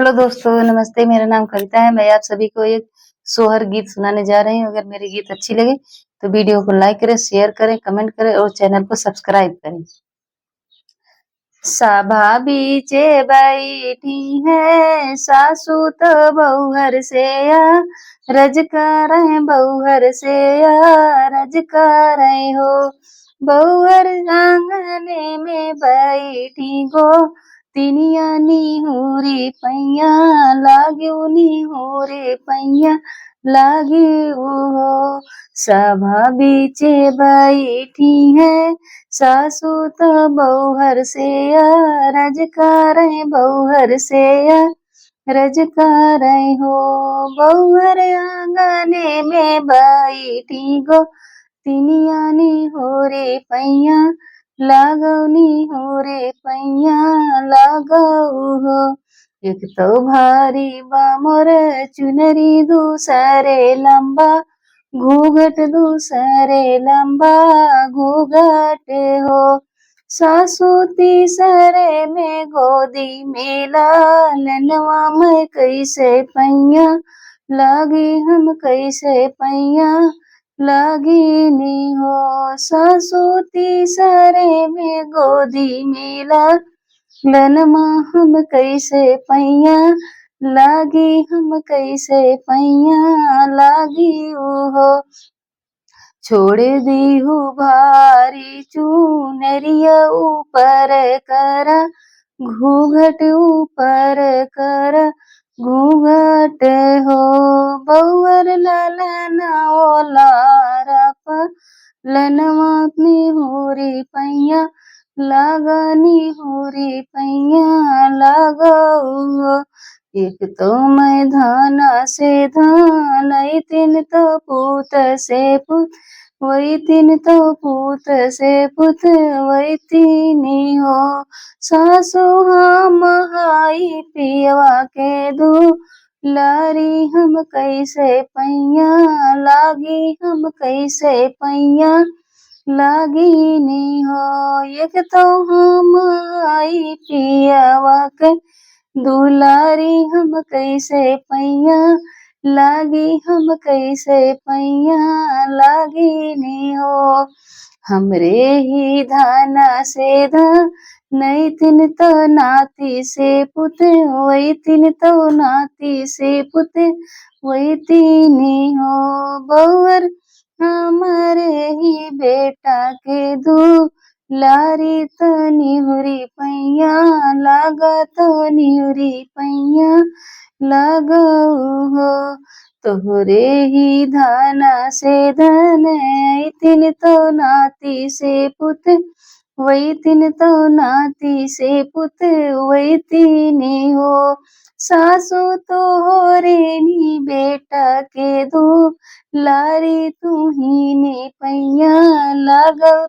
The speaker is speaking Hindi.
हेलो दोस्तों, नमस्ते। मेरा नाम कविता है। मैं आप सभी को एक सोहर गीत सुनाने जा रही हूँ। अगर मेरी गीत अच्छी लगे तो वीडियो को लाइक करें, शेयर करें, कमेंट करें और चैनल को सब्सक्राइब करें। सभा बीचे बैठी है सासू तो बहुहर से रज करे बहुहर से रज करे हो। बहुहर आंगने में बैठी गो तिनिया निहुरी पैया लाग्यू निहुरे पैया लागी हो। सभा बीचे बैठी है सासू तो बहुहर से रज करे बहुहर से रज करे हो। बहुहर आंगने में बैठी गो तिनिया निहुरे पैया लागौनी हो रे पैया लागौ हो। एक तो भारी बा मोर चुनरी दूसरे लंबा घूघट दूसरे लंबा घूघट हो। सासू तीसरे में गोदी में लालनवा मैं कैसे पैया लागी हम कैसे पैया लागी नी हो। सासू तीसरे में गोदी में लालनमा हम कैसे पैया लागी हम कैसे पैया लागी हो। छोड़ दी हूँ भारी चुनरिया ऊपर करा घूंघट ऊपर करा घूंघट हो। बहुअर लालना ओ लारा लनवा निहुरी पैया लागनी हुरी पैया लागो। एक तो मैं धाना से धान तीन तो पूत से पुत वही तीन तो पूत से पुत वही तीनी हो। सासू हम हाई पियवा के दू लारी हम कैसे पैया लागी हम कैसे पैया लागी नी हो। एक तो हम आई पियवा के दुलारी हम कैसे पैया लागी हम कैसे पैया लागी नी हो। हमरे ही धाना से नहीं तिन तो नाती से पुत वही तिन तो नाती से पुत वही तीनी हो। बहुअर हमारे ही बेटा के दू लारी तो निहुरी पैया लागा तो निहुरी पैया लागो हो। तोहरे ही धाना से धन तिन तो नाती से पुत वही तिन तो नाती से पुत वही तीनी हो। सासू तोहरे नी बेटा के दो लारी तू ही ने पैया लागो